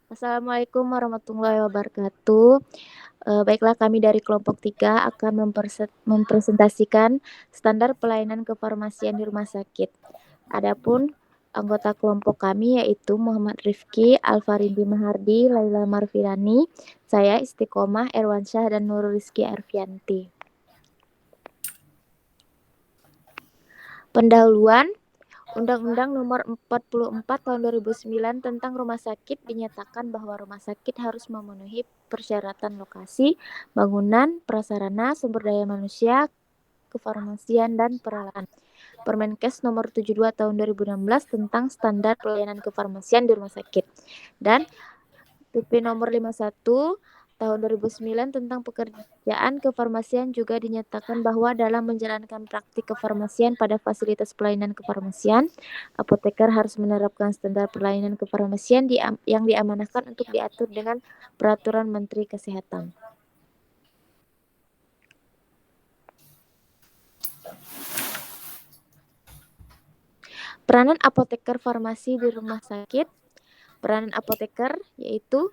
Assalamualaikum warahmatullahi wabarakatuh. Baiklah, kami dari kelompok 3 akan mempresentasikan standar pelayanan kefarmasian di rumah sakit. Adapun anggota kelompok kami yaitu Muhammad Rifki, Alfarindi Mahardi, Laila Marfirani, saya Istiqomah Erwansyah dan Nurul Rizky Arfianti. Pendahuluan, Undang-Undang Nomor 44 Tahun 2009 tentang Rumah Sakit dinyatakan bahwa rumah sakit harus memenuhi persyaratan lokasi, bangunan, prasarana, sumber daya manusia, kefarmasian, dan peralatan. Permenkes Nomor 72 Tahun 2016 tentang standar pelayanan kefarmasian di rumah sakit. Dan PP Nomor 51 Tahun 2009 tentang pekerjaan kefarmasian juga dinyatakan bahwa dalam menjalankan praktik kefarmasian pada fasilitas pelayanan kefarmasian, apoteker harus menerapkan standar pelayanan kefarmasian yang diamanahkan untuk diatur dengan Peraturan Menteri Kesehatan. Peranan apoteker farmasi di rumah sakit. Peranan apoteker yaitu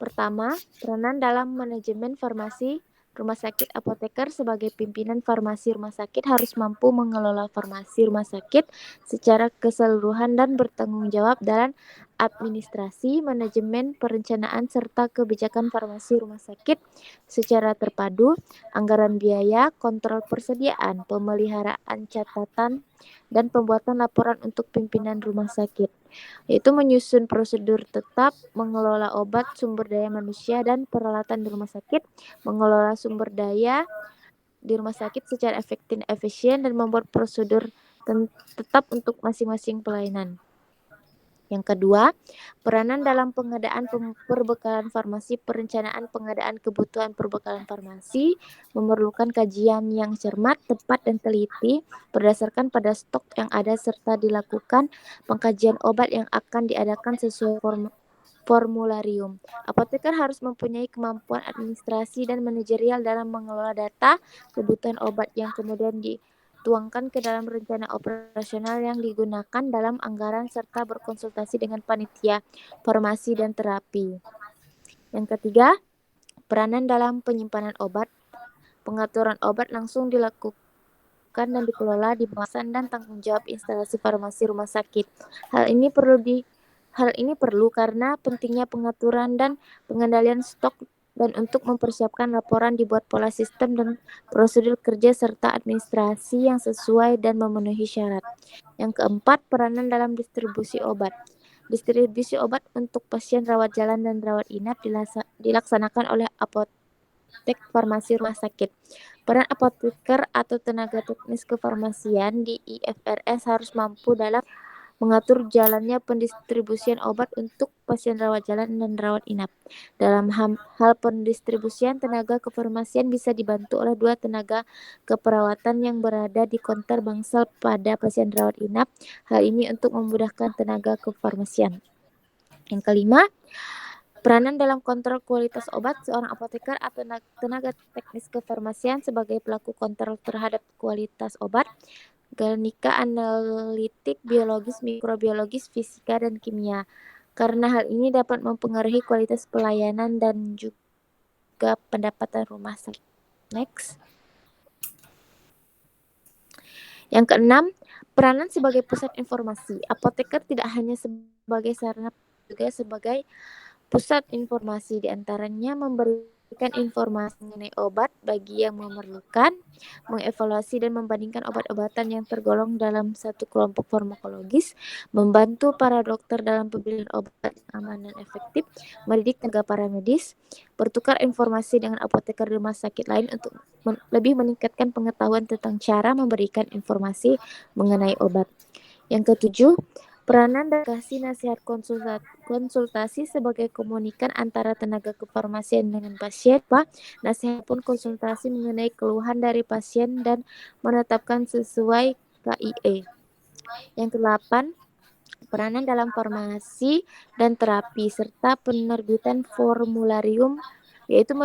pertama, peranan dalam manajemen farmasi rumah sakit. Apoteker sebagai pimpinan farmasi rumah sakit harus mampu mengelola farmasi rumah sakit secara keseluruhan dan bertanggung jawab dalam administrasi, manajemen, perencanaan, serta kebijakan farmasi rumah sakit secara terpadu, anggaran biaya, kontrol persediaan, pemeliharaan catatan, dan pembuatan laporan untuk pimpinan rumah sakit, yaitu menyusun prosedur tetap, mengelola obat, sumber daya manusia, dan peralatan di rumah sakit, mengelola sumber daya di rumah sakit secara efektif, efisien, dan membuat prosedur tetap untuk masing-masing pelayanan. Yang kedua, peranan dalam pengadaan perbekalan farmasi. Perencanaan pengadaan kebutuhan perbekalan farmasi memerlukan kajian yang cermat, tepat, dan teliti berdasarkan pada stok yang ada serta dilakukan pengkajian obat yang akan diadakan sesuai formularium. Apoteker harus mempunyai kemampuan administrasi dan manajerial dalam mengelola data kebutuhan obat yang kemudian dituangkan ke dalam rencana operasional yang digunakan dalam anggaran serta berkonsultasi dengan panitia farmasi dan terapi. Yang ketiga, peranan dalam penyimpanan obat. Pengaturan obat langsung dilakukan dan dikelola di pengawasan dan tanggung jawab instalasi farmasi rumah sakit. Hal ini perlu karena pentingnya pengaturan dan pengendalian stok dan untuk mempersiapkan laporan dibuat pola sistem dan prosedur kerja serta administrasi yang sesuai dan memenuhi syarat. Yang keempat, peranan dalam distribusi obat. Distribusi obat untuk pasien rawat jalan dan rawat inap dilaksanakan oleh apotek farmasi rumah sakit. Peran apoteker atau tenaga teknis kefarmasian di IFRS harus mampu dalam mengatur jalannya pendistribusian obat untuk pasien rawat jalan dan rawat inap. Dalam hal pendistribusian, tenaga kefarmasian bisa dibantu oleh 2 tenaga keperawatan yang berada di konter bangsal pada pasien rawat inap. Hal ini untuk memudahkan tenaga kefarmasian. Yang kelima, peranan dalam kontrol kualitas obat. Seorang apoteker atau tenaga teknis kefarmasian sebagai pelaku kontrol terhadap kualitas obat, genetika, analitik, biologis, mikrobiologis, fisika, dan kimia. Karena hal ini dapat mempengaruhi kualitas pelayanan dan juga pendapatan rumah sakit. Next. Yang keenam, peranan sebagai pusat informasi. Apoteker tidak hanya sebagai sarana, juga sebagai pusat informasi, diantaranya memberikan informasi mengenai obat bagi yang memerlukan, mengevaluasi dan membandingkan obat-obatan yang tergolong dalam satu kelompok farmakologis, membantu para dokter dalam pemilihan obat yang aman dan efektif, mendidik tenaga paramedis, bertukar informasi dengan apoteker di rumah sakit lain untuk lebih meningkatkan pengetahuan tentang cara memberikan informasi mengenai obat. Yang ketujuh, peranan dan kasih nasihat konsultasi sebagai komunikan antara tenaga kefarmasian dengan pasien. Nasihat pun konsultasi mengenai keluhan dari pasien dan menetapkan sesuai KIE. Yang kedelapan, peranan dalam farmasi dan terapi serta penerbitan formularium yaitu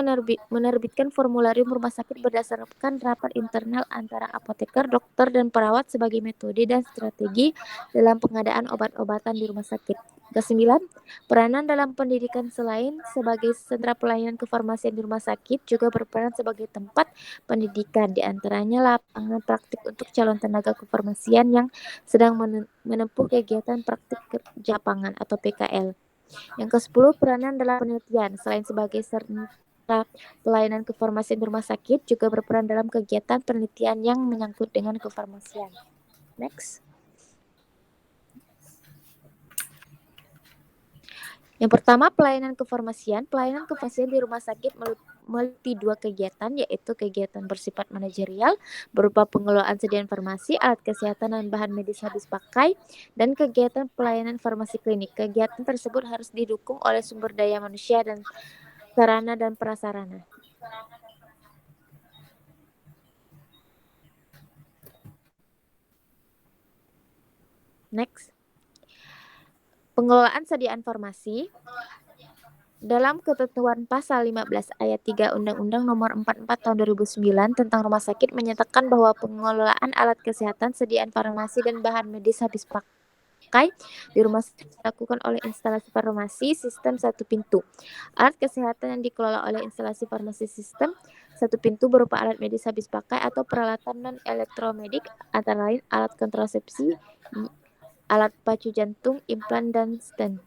menerbitkan formularium rumah sakit berdasarkan rapat internal antara apoteker, dokter, dan perawat sebagai metode dan strategi dalam pengadaan obat-obatan di rumah sakit. Kesembilan, peranan dalam pendidikan selain sebagai sentra pelayanan kefarmasian di rumah sakit juga berperan sebagai tempat pendidikan, di antaranya lapangan praktik untuk calon tenaga kefarmasian yang sedang menempuh kegiatan praktik kerja lapangan atau PKL. Yang ke-10, peranan dalam penelitian. Selain sebagai sentra pelayanan kefarmasian di rumah sakit, juga berperan dalam kegiatan penelitian yang menyangkut dengan kefarmasian. Next. Yang pertama, pelayanan kefarmasian. Pelayanan kefarmasian di rumah sakit meliputi dua kegiatan, yaitu kegiatan bersifat manajerial berupa pengelolaan sediaan farmasi, alat kesehatan, dan bahan medis habis pakai, dan kegiatan pelayanan farmasi klinik. Kegiatan tersebut harus didukung oleh sumber daya manusia dan sarana dan prasarana. Next. Pengelolaan sediaan farmasi. Dalam ketentuan pasal 15 ayat 3 Undang-Undang Nomor 44 Tahun 2009 tentang Rumah Sakit menyatakan bahwa pengelolaan alat kesehatan, sediaan farmasi, dan bahan medis habis pakai di rumah sakit dilakukan oleh instalasi farmasi sistem satu pintu. Alat kesehatan yang dikelola oleh instalasi farmasi sistem satu pintu berupa alat medis habis pakai atau peralatan non-elektromedik, antara lain alat kontrasepsi, alat pacu jantung, implan, dan stent.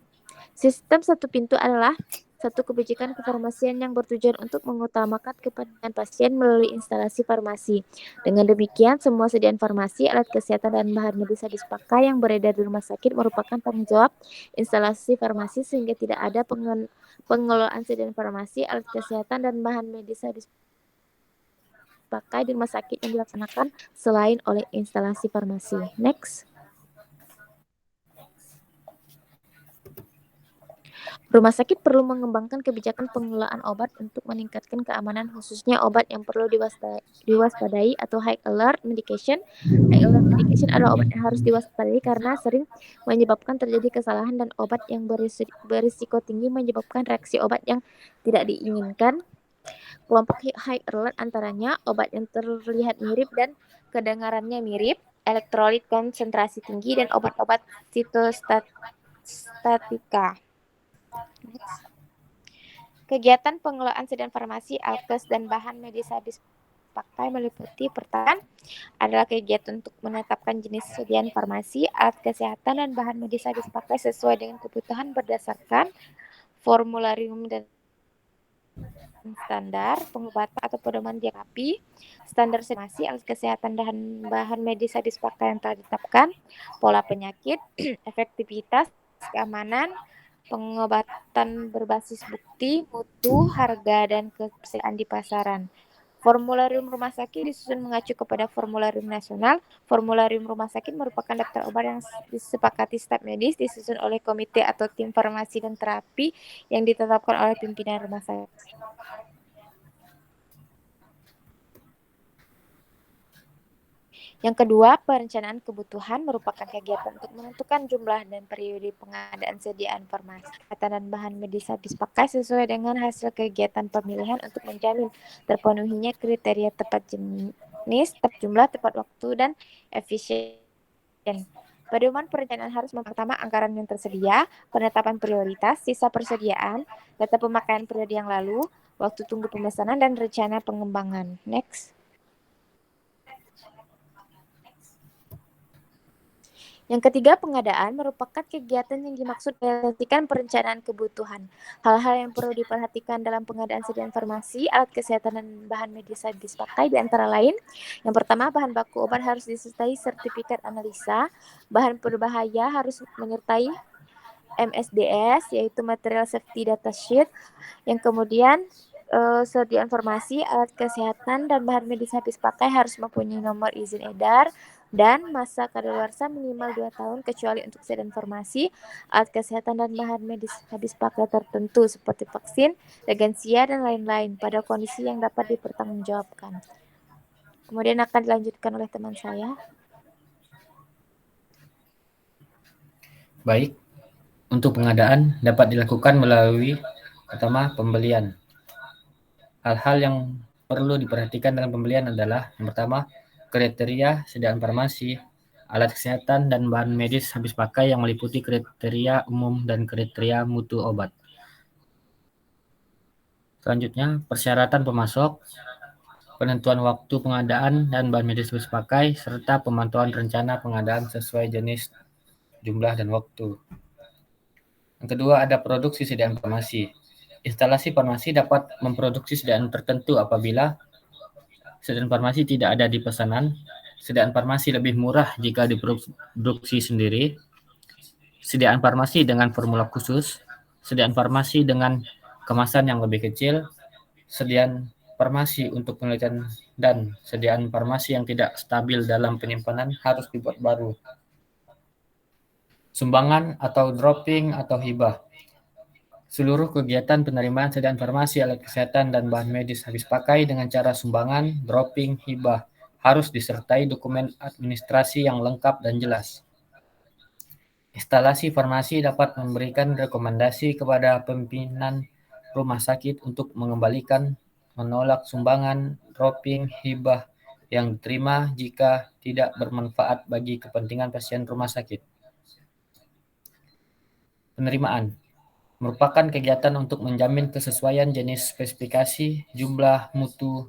Sistem satu pintu adalah satu kebijakan kefarmasian yang bertujuan untuk mengutamakan kepentingan pasien melalui instalasi farmasi. Dengan demikian, semua sediaan farmasi, alat kesehatan, dan bahan medis habis pakai yang beredar di rumah sakit merupakan tanggung jawab instalasi farmasi, sehingga tidak ada pengelolaan sediaan farmasi, alat kesehatan, dan bahan medis habis pakai di rumah sakit yang dilaksanakan selain oleh instalasi farmasi. Next. Rumah sakit perlu mengembangkan kebijakan pengelolaan obat untuk meningkatkan keamanan, khususnya obat yang perlu diwaspadai atau high alert medication. High alert medication adalah obat yang harus diwaspadai karena sering menyebabkan terjadi kesalahan, dan obat yang berisiko tinggi menyebabkan reaksi obat yang tidak diinginkan. Kelompok high alert antaranya obat yang terlihat mirip dan kedengarannya mirip, elektrolit konsentrasi tinggi, dan obat-obat sitostatika. Next. Kegiatan pengelolaan sediaan farmasi, alkes, dan bahan medis habis pakai meliputi pertama adalah kegiatan untuk menetapkan jenis sediaan farmasi, alat kesehatan, dan bahan medis habis pakai sesuai dengan kebutuhan berdasarkan formularium dan standar pengobatan atau pedoman diagnosi, standar farmasi, alat kesehatan, dan bahan medis habis pakai yang telah ditetapkan, pola penyakit, efektivitas, keamanan, pengobatan berbasis bukti, mutu, harga, dan ketersediaan di pasaran. Formularium rumah sakit disusun mengacu kepada formularium nasional. Formularium rumah sakit merupakan daftar obat yang disepakati staf medis, disusun oleh komite atau tim farmasi dan terapi yang ditetapkan oleh pimpinan rumah sakit. Yang kedua, perencanaan kebutuhan merupakan kegiatan untuk menentukan jumlah dan periode pengadaan sediaan farmasi dan bahan medis habis pakai sesuai dengan hasil kegiatan pemilihan untuk menjamin terpenuhinya kriteria tepat jenis, tepat jumlah, tepat waktu, dan efisien. Pedoman perencanaan harus pertama anggaran yang tersedia, penetapan prioritas, sisa persediaan, data pemakaian periode yang lalu, waktu tunggu pemesanan, dan rencana pengembangan. Next. Yang ketiga, pengadaan merupakan kegiatan yang dimaksud merealisasikan perencanaan kebutuhan. Hal-hal yang perlu diperhatikan dalam pengadaan sediaan farmasi, alat kesehatan, dan bahan medis habis pakai di antara lain. Yang pertama, bahan baku obat harus disertai sertifikat analisa. Bahan berbahaya harus menyertai MSDS, yaitu Material Safety Data Sheet. Yang kemudian, sediaan farmasi, alat kesehatan, dan bahan medis habis pakai harus mempunyai nomor izin edar dan masa kadaluarsa minimal 2 tahun kecuali untuk sediaan farmasi, alat kesehatan, dan bahan medis habis pakai tertentu seperti vaksin, reagensia, dan lain-lain pada kondisi yang dapat dipertanggungjawabkan. Kemudian akan dilanjutkan oleh teman saya. Baik, untuk pengadaan dapat dilakukan melalui pertama pembelian. Hal-hal yang perlu diperhatikan dalam pembelian adalah yang pertama, kriteria sediaan farmasi, alat kesehatan dan bahan medis habis pakai yang meliputi kriteria umum dan kriteria mutu obat. Selanjutnya, persyaratan pemasok, penentuan waktu pengadaan dan bahan medis habis pakai, serta pemantauan rencana pengadaan sesuai jenis, jumlah, dan waktu. Yang kedua, ada produksi sediaan farmasi. Instalasi farmasi dapat memproduksi sediaan tertentu apabila sediaan farmasi tidak ada di pesanan, sediaan farmasi lebih murah jika diproduksi sendiri, sediaan farmasi dengan formula khusus, sediaan farmasi dengan kemasan yang lebih kecil, sediaan farmasi untuk penelitian, dan sediaan farmasi yang tidak stabil dalam penyimpanan harus dibuat baru. Sumbangan atau dropping atau hibah. Seluruh kegiatan penerimaan sediaan farmasi, alat kesehatan, dan bahan medis habis pakai dengan cara sumbangan, dropping, hibah harus disertai dokumen administrasi yang lengkap dan jelas. Instalasi farmasi dapat memberikan rekomendasi kepada pimpinan rumah sakit untuk mengembalikan, menolak sumbangan, dropping, hibah yang diterima jika tidak bermanfaat bagi kepentingan pasien rumah sakit. Penerimaan merupakan kegiatan untuk menjamin kesesuaian jenis spesifikasi, jumlah, mutu,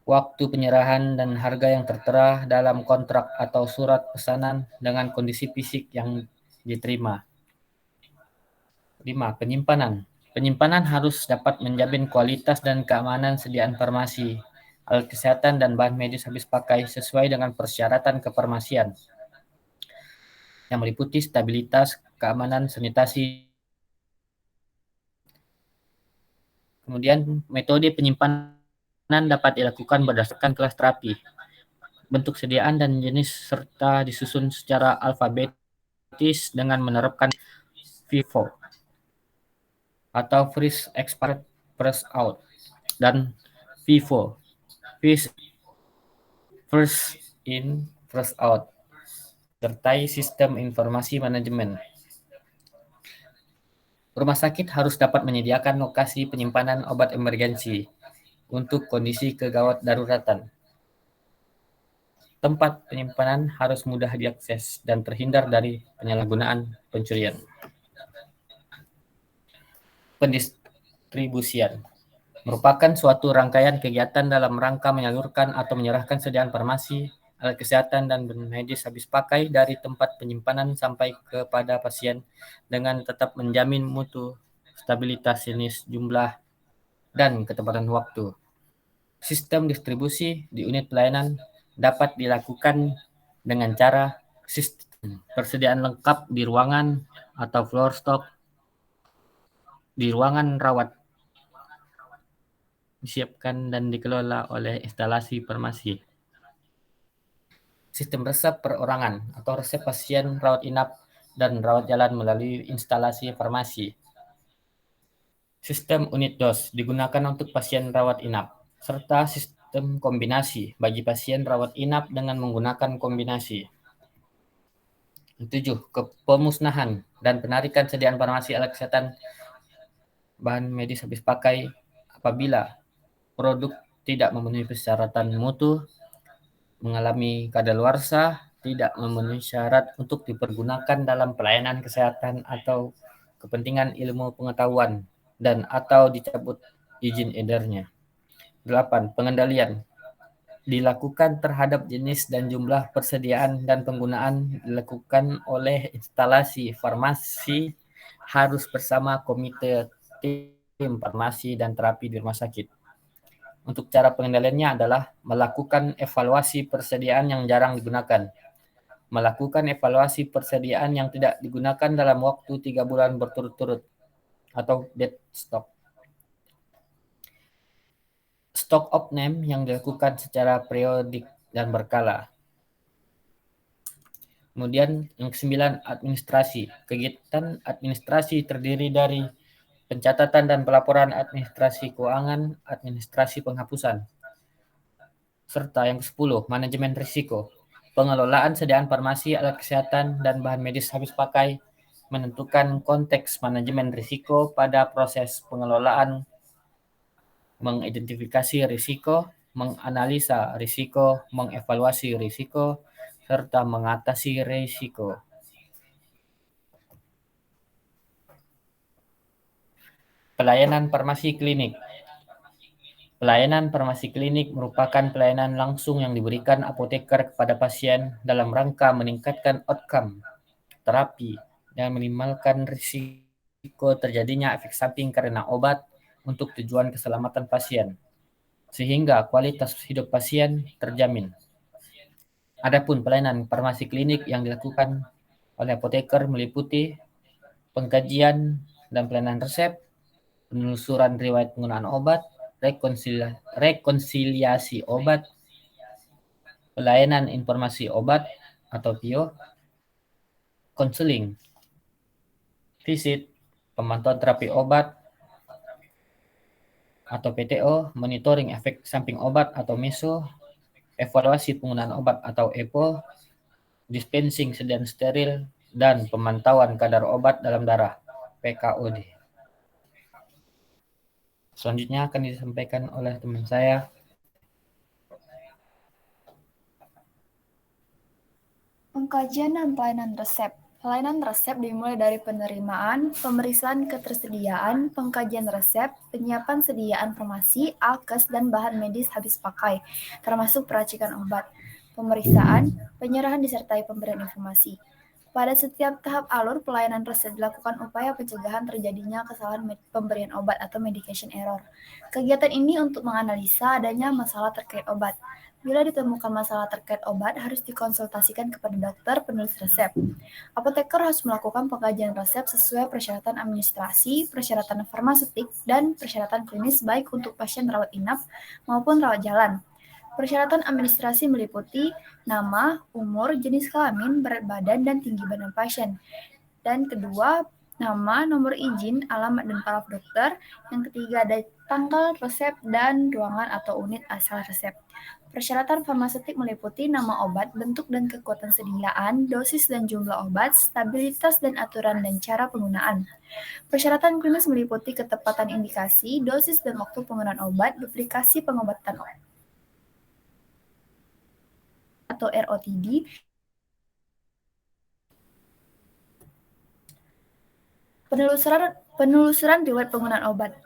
waktu penyerahan, dan harga yang tertera dalam kontrak atau surat pesanan dengan kondisi fisik yang diterima. 5. Penyimpanan. Penyimpanan harus dapat menjamin kualitas dan keamanan sediaan farmasi, alat kesehatan, dan bahan medis habis pakai sesuai dengan persyaratan kefarmasian yang meliputi stabilitas, keamanan, sanitasi. Kemudian metode penyimpanan dapat dilakukan berdasarkan kelas terapi, bentuk sediaan dan jenis, serta disusun secara alfabetis dengan menerapkan FIFO atau Freeze Expired Freeze Out dan FIFO First In First Out, sertai sistem informasi manajemen. Rumah sakit harus dapat menyediakan lokasi penyimpanan obat emergensi untuk kondisi kegawat daruratan. Tempat penyimpanan harus mudah diakses dan terhindar dari penyalahgunaan pencurian. Pendistribusian merupakan suatu rangkaian kegiatan dalam rangka menyalurkan atau menyerahkan sediaan farmasi, alat kesehatan, dan medis habis pakai dari tempat penyimpanan sampai kepada pasien dengan tetap menjamin mutu, stabilitas jenis, jumlah, dan ketepatan waktu. Sistem distribusi di unit pelayanan dapat dilakukan dengan cara sistem persediaan lengkap di ruangan atau floor stock di ruangan rawat disiapkan dan dikelola oleh instalasi farmasi. Sistem resep perorangan atau resep pasien rawat inap dan rawat jalan melalui instalasi farmasi. Sistem unit dos digunakan untuk pasien rawat inap, serta sistem kombinasi bagi pasien rawat inap dengan menggunakan kombinasi. 7. Pemusnahan dan penarikan sediaan farmasi, alat kesehatan, bahan medis habis pakai apabila produk tidak memenuhi persyaratan mutu, mengalami kadaluarsa, tidak memenuhi syarat untuk dipergunakan dalam pelayanan kesehatan atau kepentingan ilmu pengetahuan, dan atau dicabut izin edarnya. 8. Pengendalian dilakukan terhadap jenis dan jumlah persediaan dan penggunaan dilakukan oleh instalasi farmasi harus bersama komite tim farmasi dan terapi di rumah sakit. Untuk cara pengendaliannya adalah melakukan evaluasi persediaan yang jarang digunakan, melakukan evaluasi persediaan yang tidak digunakan dalam waktu 3 bulan berturut-turut atau dead stock. Stock of name yang dilakukan secara periodik dan berkala. Kemudian yang ke-9, administrasi. Kegiatan administrasi terdiri dari pencatatan dan pelaporan administrasi keuangan, administrasi penghapusan. Serta yang ke-10, manajemen risiko. Pengelolaan sediaan farmasi, alat kesehatan, dan bahan medis habis pakai, menentukan konteks manajemen risiko pada proses pengelolaan mengidentifikasi risiko, menganalisa risiko, mengevaluasi risiko, serta mengatasi risiko. Pelayanan farmasi klinik. Pelayanan farmasi klinik merupakan pelayanan langsung yang diberikan apoteker kepada pasien dalam rangka meningkatkan outcome terapi dan meminimalkan risiko terjadinya efek samping karena obat untuk tujuan keselamatan pasien, sehingga kualitas hidup pasien terjamin. Adapun pelayanan farmasi klinik yang dilakukan oleh apoteker meliputi pengkajian dan pelayanan resep, penelusuran riwayat penggunaan obat, rekonsiliasi obat, pelayanan informasi obat atau PIO, konseling, visit, pemantauan terapi obat atau PTO, monitoring efek samping obat atau MESO, evaluasi penggunaan obat atau EPO, dispensing dan steril, dan pemantauan kadar obat dalam darah (PKOD). Selanjutnya akan disampaikan oleh teman saya. Pengkajian dan pelayanan resep. Pelayanan resep dimulai dari penerimaan, pemeriksaan ketersediaan, pengkajian resep, penyiapan sediaan farmasi, alkes, dan bahan medis habis pakai, termasuk peracikan obat. Pemeriksaan, penyerahan disertai pemberian informasi. Pada setiap tahap alur pelayanan resep dilakukan upaya pencegahan terjadinya kesalahan pemberian obat atau medication error. Kegiatan ini untuk menganalisa adanya masalah terkait obat. Bila ditemukan masalah terkait obat, harus dikonsultasikan kepada dokter penulis resep. Apoteker harus melakukan pengkajian resep sesuai persyaratan administrasi, persyaratan farmaseutik, dan persyaratan klinis baik untuk pasien rawat inap maupun rawat jalan. Persyaratan administrasi meliputi nama, umur, jenis kelamin, berat badan, dan tinggi badan pasien. Dan kedua, nama, nomor izin, alamat, dan paraf dokter. Yang ketiga, ada tanggal resep dan ruangan atau unit asal resep. Persyaratan farmaseutik meliputi nama obat, bentuk dan kekuatan sediaan, dosis dan jumlah obat, stabilitas dan aturan dan cara penggunaan. Persyaratan klinis meliputi ketepatan indikasi, dosis dan waktu penggunaan obat, duplikasi pengobatan atau ROTD, penelusuran riwayat penggunaan obat.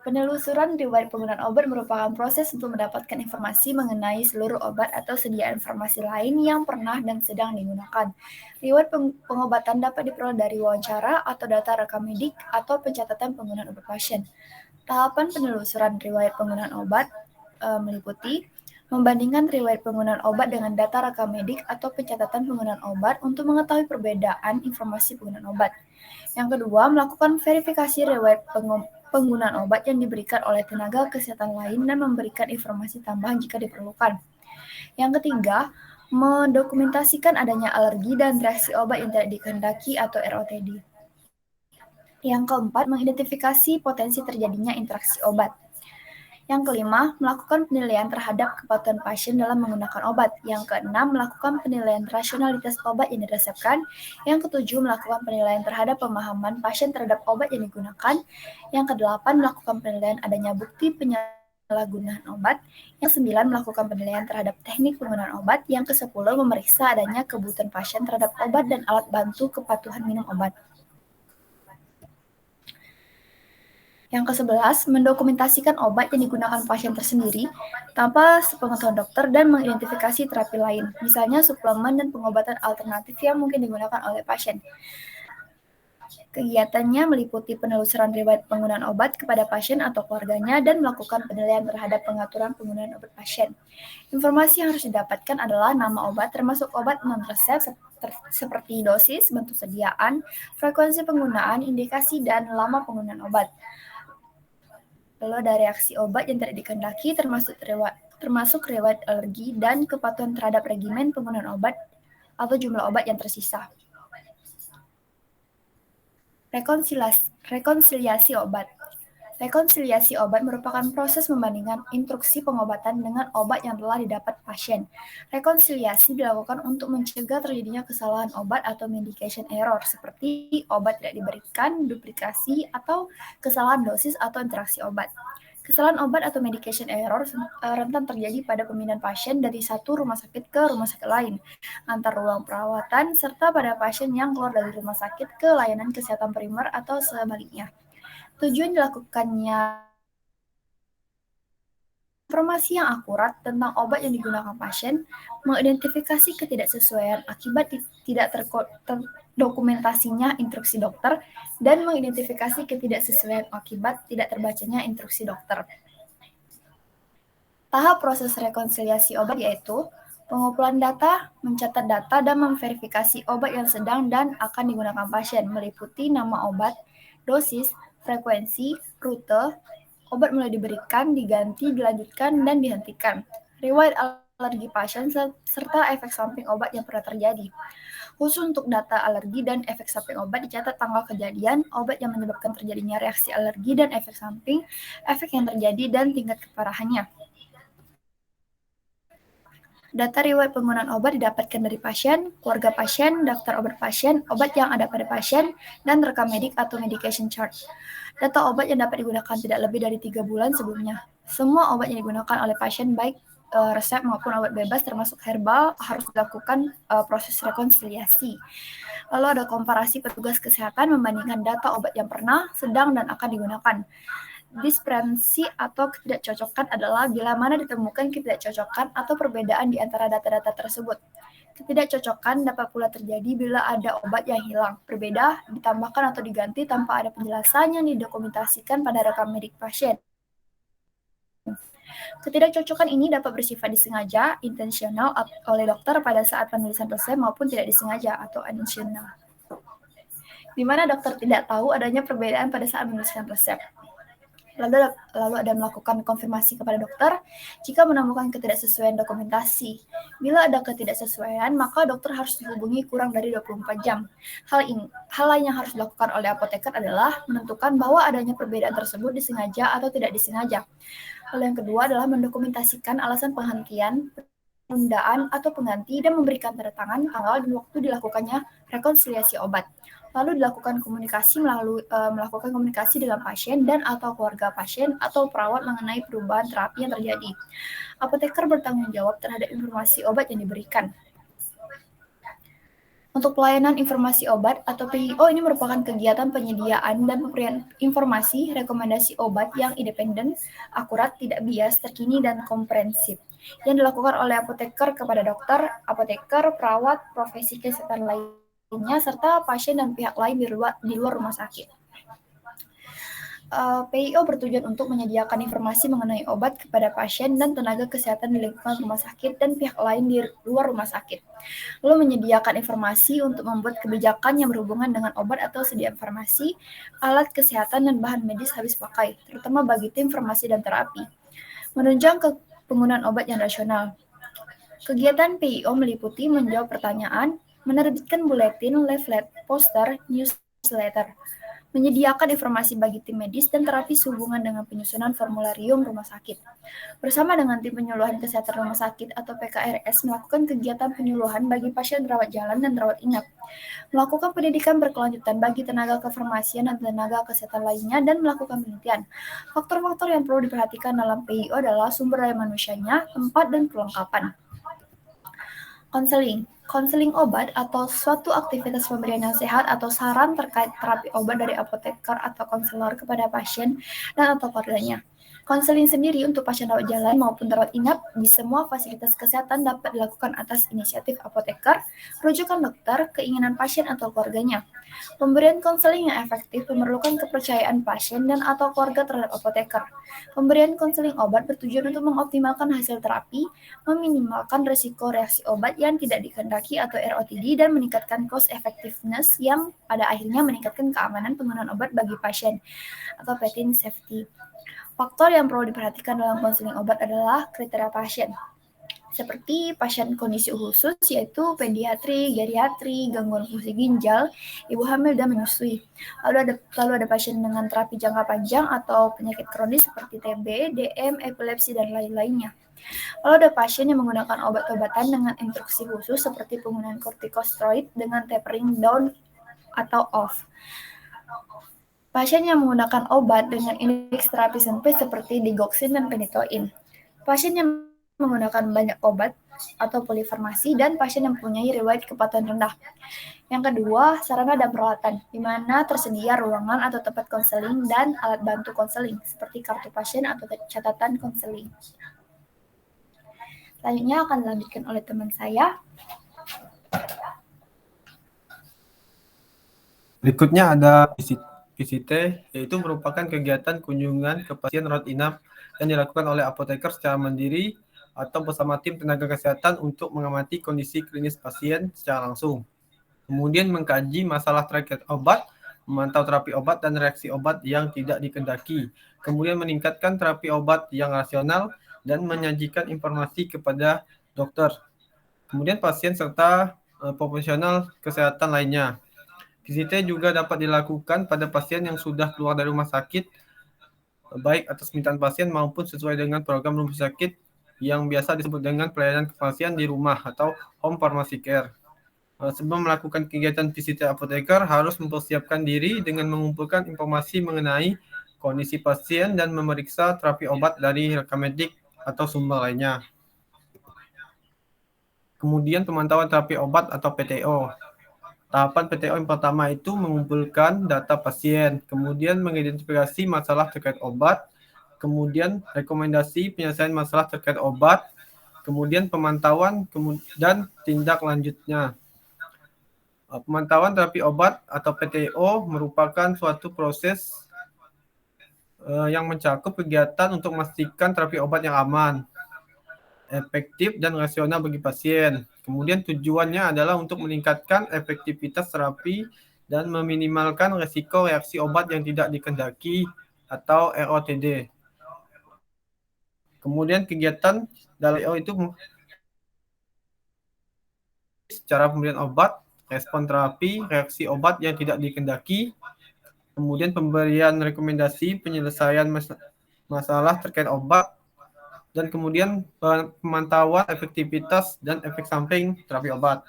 Penelusuran riwayat penggunaan obat merupakan proses untuk mendapatkan informasi mengenai seluruh obat atau sediaan farmasi lain yang pernah dan sedang digunakan. Riwayat pengobatan dapat diperoleh dari wawancara atau data rekam medik atau pencatatan penggunaan obat pasien. Tahapan penelusuran riwayat penggunaan obat meliputi membandingkan riwayat penggunaan obat dengan data rekam medik atau pencatatan penggunaan obat untuk mengetahui perbedaan informasi penggunaan obat. Yang kedua, melakukan verifikasi riwayat penggunaan obat yang diberikan oleh tenaga kesehatan lain dan memberikan informasi tambahan jika diperlukan. Yang ketiga, mendokumentasikan adanya alergi dan reaksi obat yang tidak dikehendaki atau ROTD. Yang keempat, mengidentifikasi potensi terjadinya interaksi obat. Yang kelima, melakukan penilaian terhadap kepatuhan pasien dalam menggunakan obat. Yang keenam, melakukan penilaian rasionalitas obat yang diresepkan. Yang ketujuh, melakukan penilaian terhadap pemahaman pasien terhadap obat yang digunakan. Yang kedelapan, melakukan penilaian adanya bukti penyalahgunaan obat. Yang sembilan, melakukan penilaian terhadap teknik penggunaan obat. Yang kesepuluh, memeriksa adanya kebutuhan pasien terhadap obat dan alat bantu kepatuhan minum obat. Yang ke-11, mendokumentasikan obat yang digunakan pasien tersendiri tanpa sepengetahuan dokter dan mengidentifikasi terapi lain, misalnya suplemen dan pengobatan alternatif yang mungkin digunakan oleh pasien. Kegiatannya meliputi penelusuran riwayat penggunaan obat kepada pasien atau keluarganya dan melakukan penilaian terhadap pengaturan penggunaan obat pasien. Informasi yang harus didapatkan adalah nama obat termasuk obat non-resep seperti dosis, bentuk sediaan, frekuensi penggunaan, indikasi, dan lama penggunaan obat. Lalu ada reaksi obat yang tidak dikehendaki termasuk riwayat alergi dan kepatuhan terhadap regimen penggunaan obat atau jumlah obat yang tersisa. Rekonsiliasi obat. Rekonsiliasi obat merupakan proses membandingkan instruksi pengobatan dengan obat yang telah didapat pasien. Rekonsiliasi dilakukan untuk mencegah terjadinya kesalahan obat atau medication error seperti obat tidak diberikan, duplikasi, atau kesalahan dosis atau interaksi obat. Kesalahan obat atau medication error rentan terjadi pada pemindahan pasien dari satu rumah sakit ke rumah sakit lain, antar ruang perawatan, serta pada pasien yang keluar dari rumah sakit ke layanan kesehatan primer atau sebaliknya. Tujuan dilakukannya informasi yang akurat tentang obat yang digunakan pasien, mengidentifikasi ketidaksesuaian akibat tidak terdokumentasinya instruksi dokter, dan mengidentifikasi ketidaksesuaian akibat tidak terbacanya instruksi dokter. Tahap proses rekonsiliasi obat yaitu pengumpulan data, mencatat data, dan memverifikasi obat yang sedang dan akan digunakan pasien, meliputi nama obat, dosis, frekuensi, rute, obat mulai diberikan, diganti, dilanjutkan, dan dihentikan, riwayat alergi pasien, serta efek samping obat yang pernah terjadi. Khusus untuk data alergi dan efek samping obat dicatat tanggal kejadian, obat yang menyebabkan terjadinya reaksi alergi dan efek samping, efek yang terjadi, dan tingkat keparahannya. Data riwayat penggunaan obat didapatkan dari pasien, keluarga pasien, daftar obat pasien, obat yang ada pada pasien, dan rekam medik atau medication chart. Data obat yang dapat digunakan tidak lebih dari 3 bulan sebelumnya. Semua obat yang digunakan oleh pasien, baik resep maupun obat bebas termasuk herbal, harus dilakukan proses rekonsiliasi. Lalu ada komparasi petugas kesehatan membandingkan data obat yang pernah, sedang, dan akan digunakan. Diskrepsi atau ketidakcocokan adalah bila mana ditemukan ketidakcocokan atau perbedaan di antara data-data tersebut. Ketidakcocokan dapat pula terjadi bila ada obat yang hilang, berbeda, ditambahkan atau diganti tanpa ada penjelasan yang didokumentasikan pada rekam medik pasien. Ketidakcocokan ini dapat bersifat disengaja, intensional oleh dokter pada saat penulisan resep maupun tidak disengaja atau unintentional, di mana dokter tidak tahu adanya perbedaan pada saat menuliskan resep. Lalu ada melakukan konfirmasi kepada dokter jika menemukan ketidaksesuaian dokumentasi. Bila ada ketidaksesuaian, maka dokter harus dihubungi kurang dari 24 jam. Hal lain yang harus dilakukan oleh apoteker adalah menentukan bahwa adanya perbedaan tersebut disengaja atau tidak disengaja. Lalu yang kedua adalah mendokumentasikan alasan penghentian, penundaan, atau pengganti dan memberikan tanda tangan, tanggal, dan waktu dilakukannya rekonsiliasi obat. Lalu dilakukan melakukan komunikasi dengan pasien dan atau keluarga pasien atau perawat mengenai perubahan terapi yang terjadi. Apoteker bertanggung jawab terhadap informasi obat yang diberikan. Untuk pelayanan informasi obat atau PIO ini merupakan kegiatan penyediaan dan pemberian informasi rekomendasi obat yang independen, akurat, tidak bias, terkini, dan komprehensif yang dilakukan oleh apoteker kepada dokter, apoteker, perawat, profesi kesehatan lainnya, serta pasien dan pihak lain di luar rumah sakit. PIO bertujuan untuk menyediakan informasi mengenai obat kepada pasien dan tenaga kesehatan di lingkungan rumah sakit dan pihak lain di luar rumah sakit. Lalu menyediakan informasi untuk membuat kebijakan yang berhubungan dengan obat atau sediaan farmasi, alat kesehatan, dan bahan medis habis pakai, terutama bagi tim farmasi dan terapi. Menunjang ke penggunaan obat yang rasional. Kegiatan PIO meliputi menjawab pertanyaan, menerbitkan buletin, leaflet, poster, newsletter, menyediakan informasi bagi tim medis dan terapi sehubungan dengan penyusunan formularium rumah sakit. Bersama dengan tim penyuluhan kesehatan rumah sakit atau PKRS melakukan kegiatan penyuluhan bagi pasien rawat jalan dan rawat inap. Melakukan pendidikan berkelanjutan bagi tenaga kefarmasian dan tenaga kesehatan lainnya dan melakukan penelitian. Faktor-faktor yang perlu diperhatikan dalam PIO adalah sumber daya manusianya, tempat, dan perlengkapan. Konseling obat atau suatu aktivitas pemberian nasihat atau saran terkait terapi obat dari apoteker atau konselor kepada pasien dan atau keluarganya. Konseling sendiri untuk pasien rawat jalan maupun rawat inap di semua fasilitas kesehatan dapat dilakukan atas inisiatif apoteker, rujukan dokter, keinginan pasien atau keluarganya. Pemberian konseling yang efektif memerlukan kepercayaan pasien dan atau keluarga terhadap apoteker. Pemberian konseling obat bertujuan untuk mengoptimalkan hasil terapi, meminimalkan risiko reaksi obat yang tidak dikehendaki atau ROTD, dan meningkatkan cost effectiveness yang pada akhirnya meningkatkan keamanan penggunaan obat bagi pasien atau patient safety. Faktor yang perlu diperhatikan dalam konseling obat adalah kriteria pasien, seperti pasien kondisi khusus yaitu pediatri, geriatri, gangguan fungsi ginjal, ibu hamil, dan menyusui. Lalu ada pasien dengan terapi jangka panjang atau penyakit kronis seperti TB, DM, epilepsi, dan lain-lainnya. Lalu ada pasien yang menggunakan obat-obatan dengan instruksi khusus seperti penggunaan kortikosteroid dengan tapering down atau off. Pasien yang menggunakan obat dengan indeks terapi sempit seperti digoxin dan penicillin. Pasien yang menggunakan banyak obat atau polifarmasi, dan pasien yang mempunyai riwayat kepatuhan rendah. Yang kedua, sarana dan peralatan, di mana tersedia ruangan atau tempat konseling dan alat bantu konseling, seperti kartu pasien atau catatan konseling. Selanjutnya akan dilanjutkan oleh teman saya. Berikutnya ada VCT, yaitu merupakan kegiatan kunjungan ke pasien rawat inap yang dilakukan oleh apoteker secara mandiri atau bersama tim tenaga kesehatan untuk mengamati kondisi klinis pasien secara langsung. Kemudian mengkaji masalah terkait obat, memantau terapi obat dan reaksi obat yang tidak dikehendaki. Kemudian meningkatkan terapi obat yang rasional dan menyajikan informasi kepada dokter. Kemudian pasien serta profesional kesehatan lainnya. VCT juga dapat dilakukan pada pasien yang sudah keluar dari rumah sakit, baik atas permintaan pasien maupun sesuai dengan program rumah sakit yang biasa disebut dengan pelayanan pasien di rumah atau home pharmacy care. Sebelum melakukan kegiatan VCT apoteker, harus mempersiapkan diri dengan mengumpulkan informasi mengenai kondisi pasien dan memeriksa terapi obat dari rekam medik atau sumber lainnya. Kemudian pemantauan terapi obat atau PTO. Tahapan PTO yang pertama itu mengumpulkan data pasien, kemudian mengidentifikasi masalah terkait obat, kemudian rekomendasi penyelesaian masalah terkait obat, kemudian pemantauan dan tindak lanjutnya. Pemantauan terapi obat atau PTO merupakan suatu proses yang mencakup kegiatan untuk memastikan terapi obat yang aman, efektif, dan rasional bagi pasien. Kemudian tujuannya adalah untuk meningkatkan efektivitas terapi dan meminimalkan risiko reaksi obat yang tidak dikehendaki atau ROTD. Kemudian kegiatan dari itu secara pemberian obat, respon terapi, reaksi obat yang tidak dikehendaki, kemudian pemberian rekomendasi penyelesaian masalah terkait obat, dan kemudian pemantauan efektivitas dan efek samping terapi obat.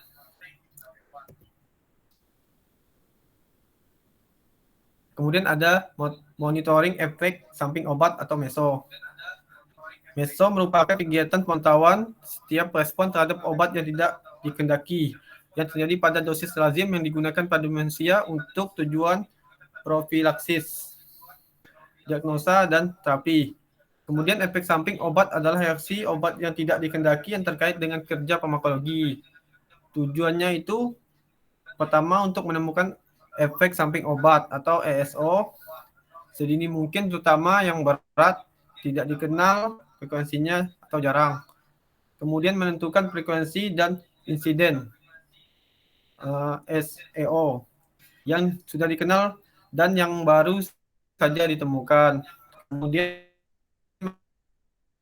Kemudian ada monitoring efek samping obat atau MESO. MESO merupakan kegiatan pemantauan setiap respon terhadap obat yang tidak dikehendaki yang terjadi pada dosis lazim yang digunakan pada manusia untuk tujuan profilaksis, diagnosa, dan terapi. Kemudian efek samping obat adalah reaksi obat yang tidak dikehendaki yang terkait dengan kerja farmakologi. Tujuannya itu pertama untuk menemukan efek samping obat atau ESO sedini mungkin, terutama yang berat, tidak dikenal frekuensinya atau jarang. Kemudian menentukan frekuensi dan insiden SEO yang sudah dikenal dan yang baru saja ditemukan. Kemudian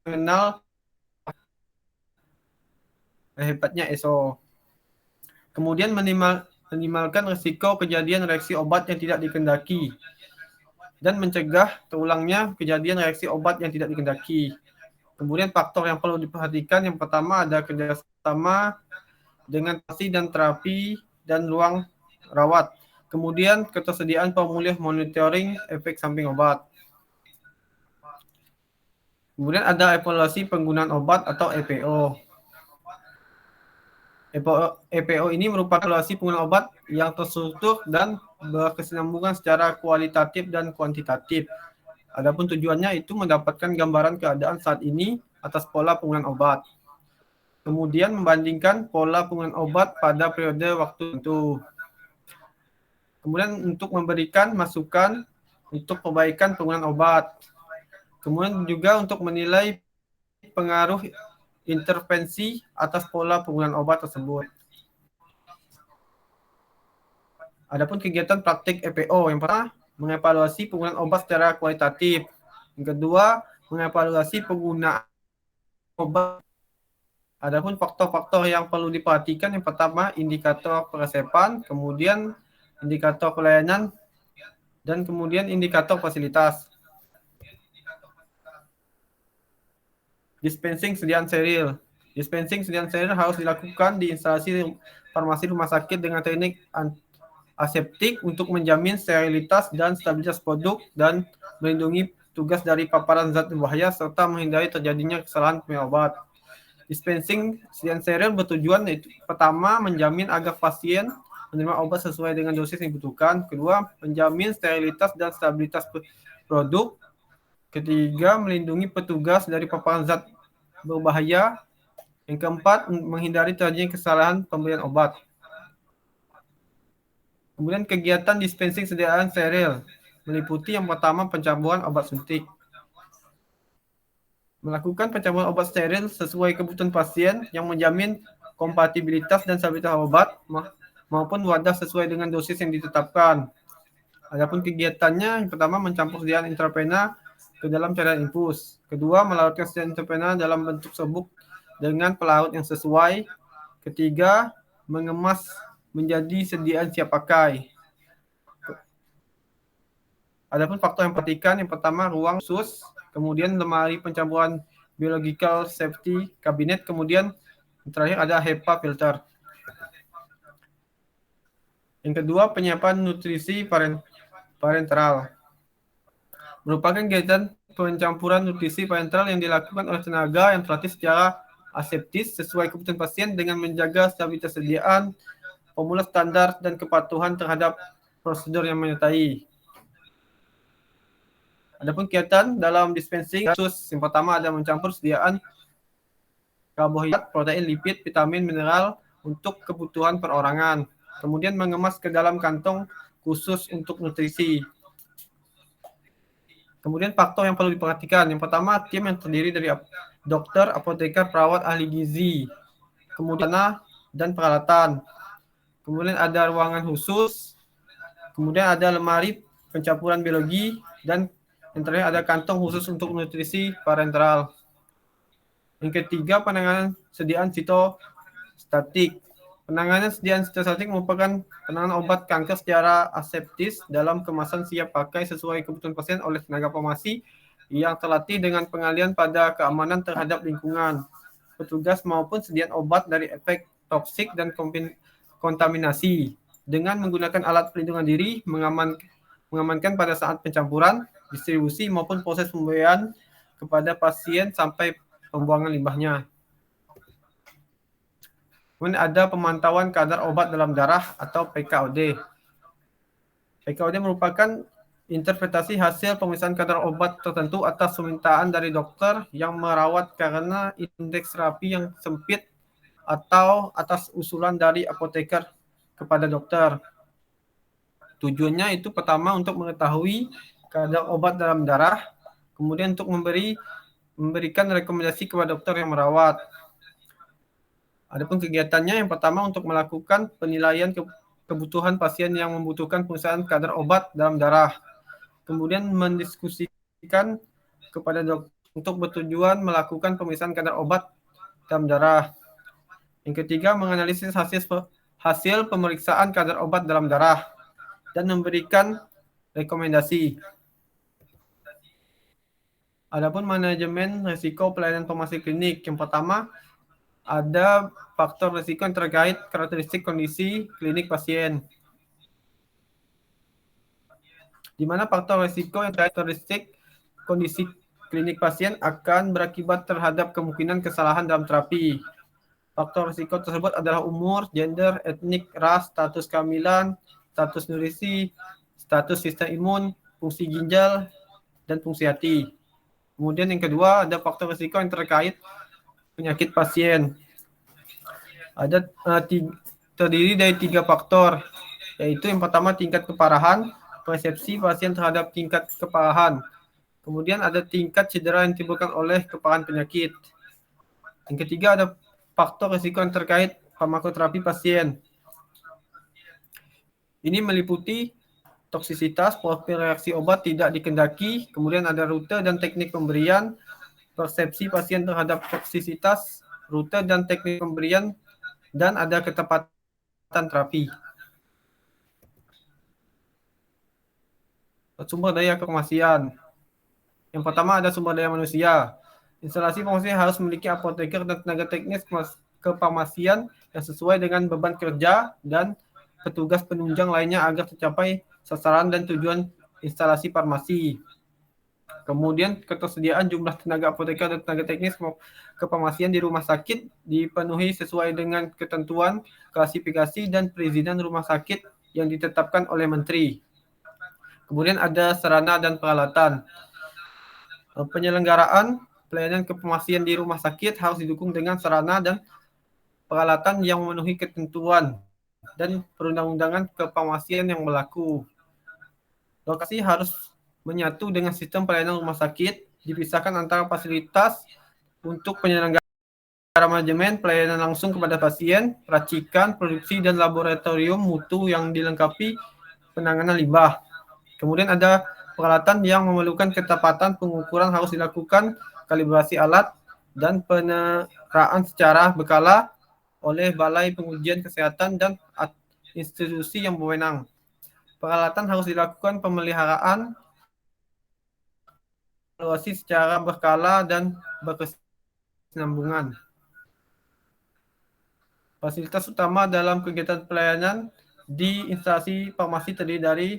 mengenal hebatnya ESO. Kemudian minimalkan risiko kejadian reaksi obat yang tidak dikehendaki dan mencegah terulangnya kejadian reaksi obat yang tidak dikehendaki. Kemudian faktor yang perlu diperhatikan yang pertama ada kerjasama dengan pasien dan terapi dan ruang rawat. Kemudian ketersediaan formulir monitoring efek samping obat. Kemudian ada evaluasi penggunaan obat atau EPO. EPO ini merupakan evaluasi penggunaan obat yang terstruktur dan berkesinambungan secara kualitatif dan kuantitatif. Adapun tujuannya itu mendapatkan gambaran keadaan saat ini atas pola penggunaan obat. Kemudian membandingkan pola penggunaan obat pada periode waktu tertentu. Kemudian untuk memberikan masukan untuk perbaikan penggunaan obat. Kemudian juga untuk menilai pengaruh intervensi atas pola penggunaan obat tersebut. Adapun kegiatan praktik EPO, yang pertama mengevaluasi penggunaan obat secara kualitatif. Yang kedua, mengevaluasi penggunaan obat. Adapun faktor-faktor yang perlu diperhatikan, yang pertama indikator peresepan, kemudian indikator pelayanan, dan kemudian indikator fasilitas. Dispensing sediaan steril. Dispensing sediaan steril harus dilakukan di instalasi farmasi rumah sakit dengan teknik aseptik untuk menjamin sterilitas dan stabilitas produk dan melindungi tugas dari paparan zat berbahaya serta menghindari terjadinya kesalahan pemilihan obat. Dispensing sediaan steril bertujuan yaitu pertama menjamin agar pasien menerima obat sesuai dengan dosis yang dibutuhkan. Kedua, menjamin sterilitas dan stabilitas produk. Ketiga, melindungi petugas dari paparan zat berbahaya. Yang keempat, menghindari terjadinya kesalahan pemberian obat. Kemudian kegiatan dispensing sediaan steril meliputi yang pertama pencampuran obat suntik. Melakukan pencampuran obat steril sesuai kebutuhan pasien yang menjamin kompatibilitas dan stabilitas obat maupun wadah sesuai dengan dosis yang ditetapkan. Adapun kegiatannya, yang pertama mencampur sediaan intravena ke dalam cairan infus. Kedua, melarutkan sediaan intravena dalam bentuk serbuk dengan pelarut yang sesuai. Ketiga, mengemas menjadi sediaan siap pakai. Adapun faktor yang perhatikan, yang pertama ruang khusus, kemudian lemari pencampuran biological safety cabinet, kemudian yang terakhir ada HEPA filter. Yang kedua, penyiapan nutrisi parenteral. Merupakan kegiatan pencampuran nutrisi parenteral yang dilakukan oleh tenaga yang terlatih secara aseptis sesuai kebutuhan pasien dengan menjaga stabilitas sediaan, formula standar, dan kepatuhan terhadap prosedur yang menyertai. Adapun kegiatan dalam dispensing khusus, yang pertama ada mencampur sediaan karbohidrat, protein, lipid, vitamin, mineral untuk kebutuhan perorangan. Kemudian mengemas ke dalam kantong khusus untuk nutrisi. Kemudian faktor yang perlu diperhatikan, yang pertama tim yang terdiri dari dokter, apoteker, perawat, ahli gizi, kemudian dan peralatan. Kemudian ada ruangan khusus, kemudian ada lemari pencampuran biologi, dan yang terakhir ada kantong khusus untuk nutrisi parenteral. Yang ketiga, penanganan sediaan sitostatik. Penanganan sediaan sitostatik merupakan penanganan obat kanker secara aseptis dalam kemasan siap pakai sesuai kebutuhan pasien oleh tenaga farmasi yang terlatih dengan pengalian pada keamanan terhadap lingkungan, petugas maupun sediaan obat dari efek toksik dan kontaminasi dengan menggunakan alat pelindungan diri, mengamankan pada saat pencampuran, distribusi maupun proses pemberian kepada pasien sampai pembuangan limbahnya. Kemudian ada pemantauan kadar obat dalam darah atau PKOD. PKOD merupakan interpretasi hasil pemeriksaan kadar obat tertentu atas permintaan dari dokter yang merawat karena indeks terapi yang sempit atau atas usulan dari apoteker kepada dokter. Tujuannya itu pertama untuk mengetahui kadar obat dalam darah, kemudian untuk memberikan rekomendasi kepada dokter yang merawat. Adapun kegiatannya, yang pertama untuk melakukan penilaian kebutuhan pasien yang membutuhkan pemeriksaan kadar obat dalam darah. Kemudian mendiskusikan kepada dokter untuk bertujuan melakukan pemeriksaan kadar obat dalam darah. Yang ketiga, menganalisis hasil pemeriksaan kadar obat dalam darah dan memberikan rekomendasi. Adapun manajemen risiko pelayanan farmasi klinik, yang pertama ada faktor risiko yang terkait karakteristik kondisi klinik pasien. Di mana faktor risiko yang terkait karakteristik kondisi klinik pasien akan berakibat terhadap kemungkinan kesalahan dalam terapi. Faktor risiko tersebut adalah umur, gender, etnik, ras, status kehamilan, status nutrisi, status sistem imun, fungsi ginjal, dan fungsi hati. Kemudian yang kedua ada faktor risiko yang terkait penyakit pasien. Ada terdiri dari 3 faktor, yaitu yang pertama tingkat keparahan, persepsi pasien terhadap tingkat keparahan. Kemudian ada tingkat cedera yang ditimbulkan oleh keparahan penyakit. Yang ketiga ada faktor risiko yang terkait farmakoterapi pasien. Ini meliputi toksisitas, profil reaksi obat tidak dikehendaki, kemudian ada rute dan teknik pemberian, persepsi pasien terhadap toksisitas, rute dan teknik pemberian, dan ada ketepatan terapi. Sumber daya kefarmasian. Yang pertama ada sumber daya manusia. Instalasi farmasi harus memiliki apoteker dan tenaga teknis kefarmasian yang sesuai dengan beban kerja dan petugas penunjang lainnya agar tercapai sasaran dan tujuan instalasi farmasi. Kemudian ketersediaan jumlah tenaga apoteker dan tenaga teknis kefarmasian di rumah sakit dipenuhi sesuai dengan ketentuan, klasifikasi, dan perizinan rumah sakit yang ditetapkan oleh Menteri. Kemudian ada sarana dan peralatan. Penyelenggaraan pelayanan kefarmasian di rumah sakit harus didukung dengan sarana dan peralatan yang memenuhi ketentuan dan perundang-undangan kefarmasian yang berlaku. Lokasi harus menyatu dengan sistem pelayanan rumah sakit, dipisahkan antara fasilitas untuk penyelenggara manajemen, pelayanan langsung kepada pasien, racikan, produksi, dan laboratorium mutu yang dilengkapi penanganan limbah. Kemudian ada peralatan yang memerlukan ketepatan pengukuran harus dilakukan kalibrasi alat dan peneraan secara berkala oleh Balai Pengujian Kesehatan dan institusi yang berwenang. Peralatan harus dilakukan pemeliharaan, evaluasi secara berkala dan berkesinambungan. Fasilitas utama dalam kegiatan pelayanan di instalasi farmasi terdiri dari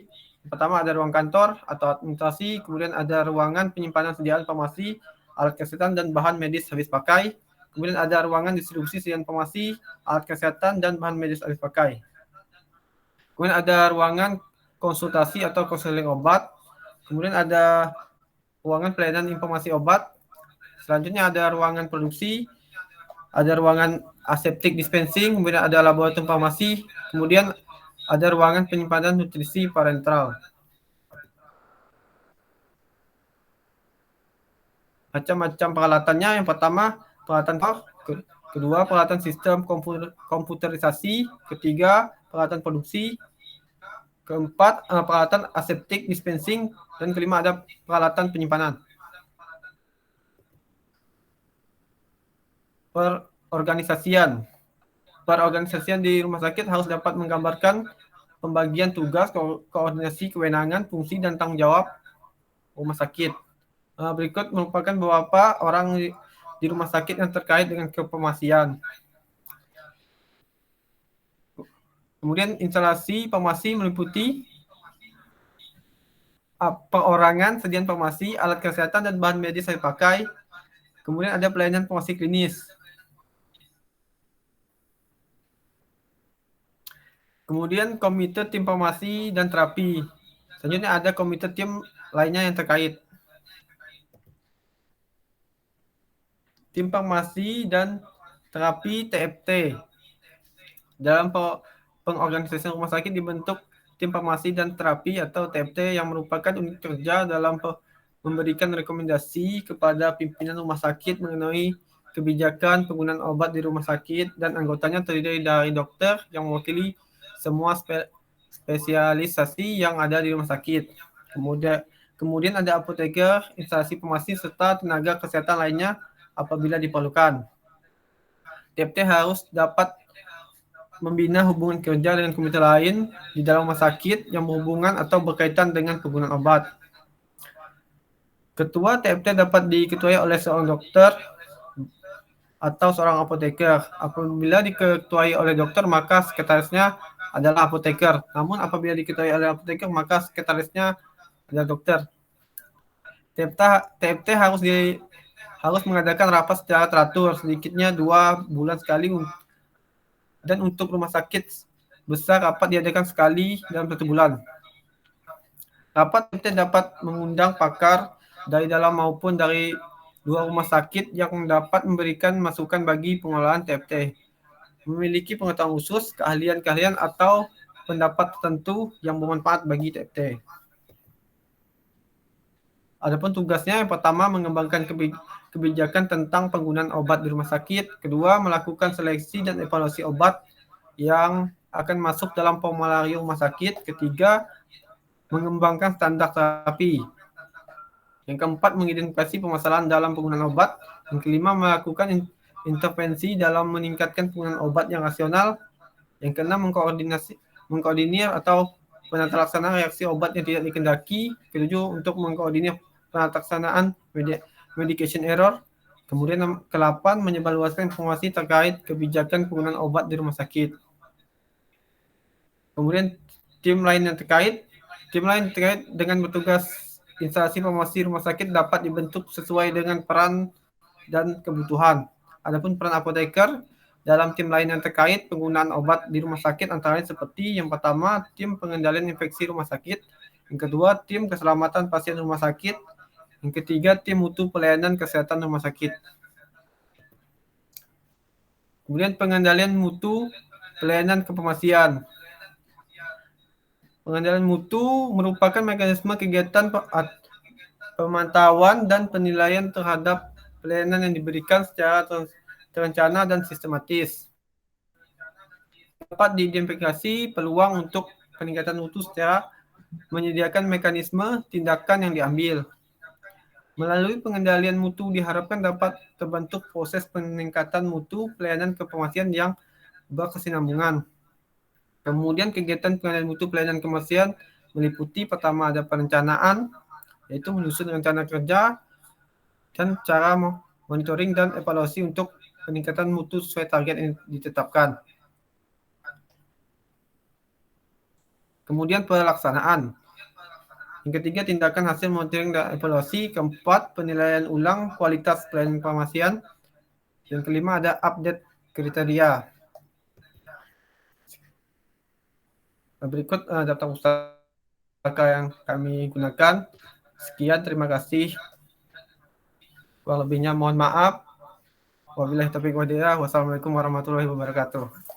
pertama ada ruang kantor atau administrasi, kemudian ada ruangan penyimpanan sediaan farmasi, alat kesehatan dan bahan medis habis pakai, kemudian ada ruangan distribusi sediaan farmasi, alat kesehatan dan bahan medis habis pakai. Kemudian ada ruangan konsultasi atau konseling obat, kemudian ada ruangan pelayanan informasi obat, selanjutnya ada ruangan produksi, ada ruangan aseptic dispensing, kemudian ada laboratorium farmasi, kemudian ada ruangan penyimpanan nutrisi parenteral. Macam-macam peralatannya, yang pertama peralatan kedua peralatan sistem komputerisasi, ketiga peralatan produksi, keempat peralatan aseptic dispensing, dan kelima ada peralatan penyimpanan. Perorganisasian di rumah sakit harus dapat menggambarkan pembagian tugas, koordinasi, kewenangan, fungsi, dan tanggung jawab rumah sakit. Berikut merupakan beberapa orang di rumah sakit yang terkait dengan kefarmasian. Kemudian instalasi farmasi meliputi perorangan, sediaan farmasi, alat kesehatan, dan bahan medis yang dipakai. Kemudian ada pelayanan farmasi klinis. Kemudian komite tim farmasi dan terapi. Selanjutnya ada komite tim lainnya yang terkait. Tim farmasi dan terapi TFT. Dalam pengorganisasian rumah sakit dibentuk tim farmasi dan terapi atau TFT yang merupakan unit kerja dalam memberikan rekomendasi kepada pimpinan rumah sakit mengenai kebijakan penggunaan obat di rumah sakit, dan anggotanya terdiri dari dokter yang mewakili semua spesialisasi yang ada di rumah sakit. Kemudian ada apoteker, instalasi farmasi, serta tenaga kesehatan lainnya apabila diperlukan. TFT harus dapat membina hubungan kerja dengan komite lain di dalam rumah sakit yang berhubungan atau berkaitan dengan penggunaan obat. Ketua TFT dapat diketuai oleh seorang dokter atau seorang apoteker. Apabila diketuai oleh dokter, maka sekretarisnya adalah apoteker. Namun apabila diketuai oleh apoteker, maka sekretarisnya adalah dokter. TFT harus mengadakan rapat secara teratur, sedikitnya 2 bulan sekali, dan untuk rumah sakit besar rapat diadakan sekali dalam 1 bulan. Rapat TFT dapat mengundang pakar dari dalam maupun dari luar rumah sakit yang dapat memberikan masukan bagi pengelolaan TFT. Memiliki pengetahuan khusus, keahlian atau pendapat tertentu yang bermanfaat bagi TFT. Adapun tugasnya, yang pertama mengembangkan kebijakan tentang penggunaan obat di rumah sakit. Kedua, melakukan seleksi dan evaluasi obat yang akan masuk dalam formularium rumah sakit. Ketiga, mengembangkan standar terapi. Yang keempat, mengidentifikasi permasalahan dalam penggunaan obat. Yang kelima, melakukan intervensi dalam meningkatkan penggunaan obat yang rasional. Yang keenam, mengkoordinir atau penata-laksanaan reaksi obat yang tidak dikehendaki. Ketujuh, untuk mengkoordinir penata-laksanaan medication error. Kemudian ke-8, menyebarluaskan informasi terkait kebijakan penggunaan obat di rumah sakit. Kemudian tim lain terkait dengan bertugas instalasi informasi rumah sakit dapat dibentuk sesuai dengan peran dan kebutuhan. Adapun peran apoteker dalam tim lain yang terkait penggunaan obat di rumah sakit antara lain seperti yang pertama, tim pengendalian infeksi rumah sakit, yang kedua, tim keselamatan pasien rumah sakit, yang ketiga, tim mutu pelayanan kesehatan rumah sakit. Kemudian pengendalian mutu pelayanan kefarmasian. Pengendalian mutu merupakan mekanisme kegiatan pemantauan dan penilaian terhadap pelayanan yang diberikan secara terencana dan sistematis. Dapat diidentifikasi peluang untuk peningkatan mutu secara menyediakan mekanisme tindakan yang diambil. Melalui pengendalian mutu diharapkan dapat terbentuk proses peningkatan mutu pelayanan kefarmasian yang berkesinambungan. Kemudian kegiatan pengendalian mutu pelayanan kefarmasian meliputi pertama ada perencanaan, yaitu menyusun rencana kerja dan cara monitoring dan evaluasi untuk peningkatan mutu sesuai target yang ditetapkan. Kemudian pelaksanaan. Yang ketiga, tindakan hasil monitoring dan evaluasi. Keempat, penilaian ulang kualitas pelayanan kefarmasian. Yang kelima, ada update kriteria. Berikut daftar pustaka yang kami gunakan. Sekian, terima kasih. Kurang lebihnya mohon maaf. Wabillahi taufiq wal hidayah. Wassalamualaikum warahmatullahi wabarakatuh.